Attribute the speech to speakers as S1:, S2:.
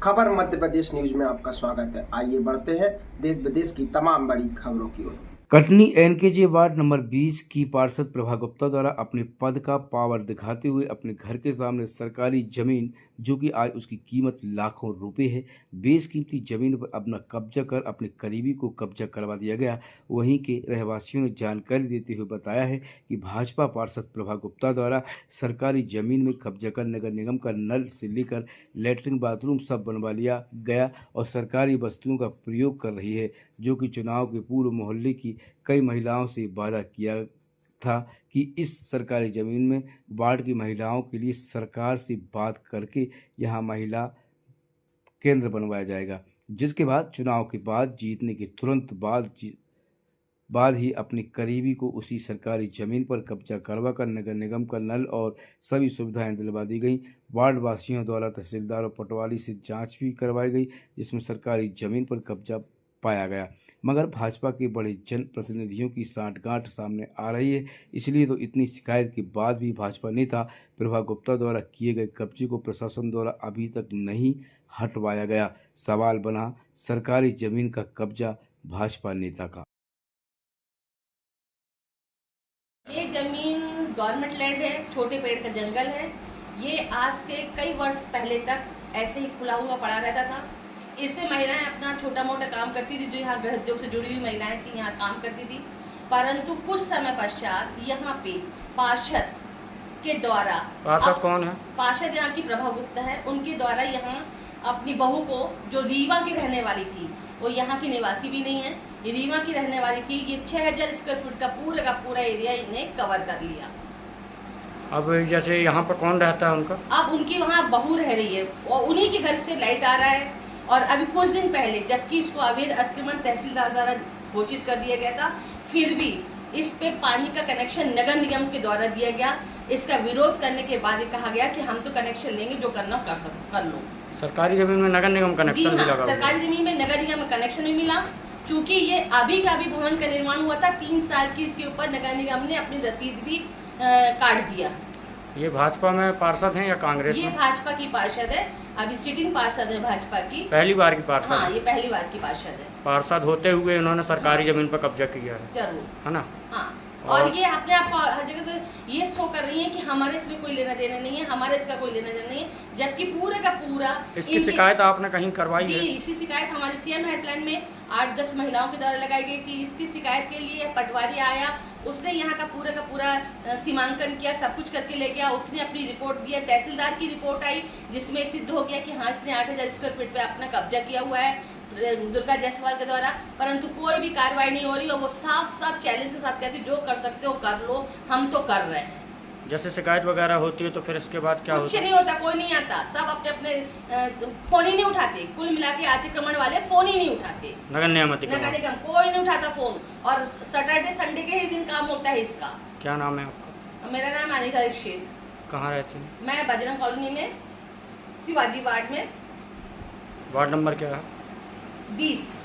S1: खबर मध्य प्रदेश न्यूज में आपका स्वागत है। आइए बढ़ते हैं देश विदेश की तमाम बड़ी खबरों की ओर।
S2: कटनी एनकेजे वार्ड नंबर 20 की पार्षद प्रभा गुप्ता द्वारा अपने पद का पावर दिखाते हुए अपने घर के सामने सरकारी जमीन, जो कि आज उसकी कीमत लाखों रुपए है, बेशकीमती जमीन पर अपना कब्जा कर अपने करीबी को कब्जा करवा दिया गया। वहीं के रहवासियों ने जानकारी देते हुए बताया है कि भाजपा पार्षद प्रभा गुप्ता द्वारा सरकारी जमीन में कब्जा कर नगर निगम का नल से लेकर लैट्रिन बाथरूम सब बनवा लिया गया और सरकारी वस्तुओं का प्रयोग कर रही है, जो कि चुनाव के पूर्व मोहल्ले की कई महिलाओं से वादा किया था कि इस सरकारी ज़मीन में वार्ड की महिलाओं के लिए सरकार से बात करके यहां महिला केंद्र बनवाया जाएगा, जिसके बाद चुनाव के बाद जीतने के तुरंत बाद ही अपने करीबी को उसी सरकारी ज़मीन पर कब्जा करवाकर नगर निगम का नल और सभी सुविधाएं दिलवा दी गई। वार्ड वासियों द्वारा तहसीलदार और पटवारी से जांच भी करवाई गई, जिसमें सरकारी ज़मीन पर कब्जा पाया गया, मगर भाजपा के बड़े जनप्रतिनिधियों की सांठगांठ सामने आ रही है। इसलिए तो इतनी शिकायत के बाद भी भाजपा नेता प्रभा गुप्ता द्वारा किए गए कब्जे को प्रशासन द्वारा अभी तक नहीं हटवाया गया। सवाल बना सरकारी जमीन का कब्जा भाजपा नेता का।
S3: ये जमीन गवर्नमेंट लैंड है, छोटे पेड़ का जंगल है। ये आज से कई वर्ष पहले तक ऐसे ही खुला हुआ पड़ा रहता था। इसमें महिलाएं अपना छोटा मोटा काम करती थी, जो यहाँ गृह उद्योग से जुड़ी हुई महिलाएं थी, यहाँ काम करती थी। परंतु कुछ समय पश्चात यहाँ पे पार्षद के द्वारा,
S4: पार्षद कौन है?
S3: पार्षद यहाँ की प्रभा गुप्ता है, उनके द्वारा यहाँ अपनी बहू को, जो रीवा की रहने वाली थी, वो यहाँ की निवासी भी नहीं है, रीवा की रहने वाली थी, ये 6000 स्क्वायर फुट का पूरा एरिया इन्हें कवर कर लिया।
S4: अब जैसे यहाँ पर कौन रहता है उनका?
S3: अब उनकी वहाँ बहू रह रही है और उन्हीं के घर से लाइट आ रहा है। और अभी कुछ दिन पहले, जबकि इसको अवैध अतिक्रमण तहसीलदार द्वारा घोषित कर दिया गया था, फिर भी इस पे पानी का कनेक्शन नगर निगम के द्वारा दिया गया। इसका विरोध करने के बाद ये कहा गया कि हम तो कनेक्शन लेंगे, जो करना कर लो।
S4: सरकारी जमीन में नगर निगम कनेक्शन भी लगा?
S3: सरकारी जमीन में नगर निगम कनेक्शन भी मिला, क्योंकि ये अभी का अभी भवन का निर्माण हुआ था। 3 साल की इसके ऊपर नगर निगम ने अपनी रसीद भी काट दिया।
S4: ये भाजपा में पार्षद हैं या कांग्रेस में?
S3: ये भाजपा की पार्षद है, अभी सिटिंग पार्षद है भाजपा की।
S4: पहली बार की पार्षद?
S3: हाँ, ये पहली बार की पार्षद है।
S4: पार्षद होते हुए इन्होंने सरकारी जमीन पर कब्जा किया है,
S3: जरूर,
S4: है ना?
S3: हाँ। और ये अपने आप को हर जगह से ये शो कर रही है कि हमारे इसमें कोई लेना देना नहीं है, हमारे इसका कोई लेना देना नहीं है, जबकि पूरे का पूरा
S4: इसकी शिकायत आपने कहीं करवाई है?
S3: इसी शिकायत हमारी सीएम हेल्पलाइन में 8-10 महिलाओं के द्वारा लगाई गई थी। इसकी शिकायत के लिए पटवारी आया, उसने यहाँ का पूरा सीमांकन किया, सब कुछ करके ले गया। उसने अपनी रिपोर्ट दिया, तहसीलदार की रिपोर्ट आई, जिसमें सिद्ध हो गया कि हाँ, इसने 8000 स्क्वायर फीट पे अपना कब्जा किया हुआ है दुर्गा जायसवाल के द्वारा, परंतु कोई भी कार्रवाई नहीं हो रही। और वो साफ चैलेंज के साथ कहती, जो कर सकते हो कर लो, हम तो कर रहे हैं।
S4: जैसे शिकायत वगैरह होती है तो फिर इसके बाद क्या होता है?
S3: कुछ नहीं होता, कोई नहीं आता, सब अपने फोन ही नहीं उठाते। कुल मिला के अतिक्रमण वाले फोन ही नहीं उठाते।
S4: नगर निगम अतिक्रमण
S3: कोई नहीं उठाता फोन, और सैटरडे संडे के ही दिन काम होता है इसका।
S4: क्या नाम है आपका?
S3: मेरा नाम अनिता दीक्षित।
S4: कहाँ रहती है?
S3: मैं बजरंग कॉलोनी में, शिवाजी वार्ड में।
S4: वार्ड नंबर क्या है?
S3: 20।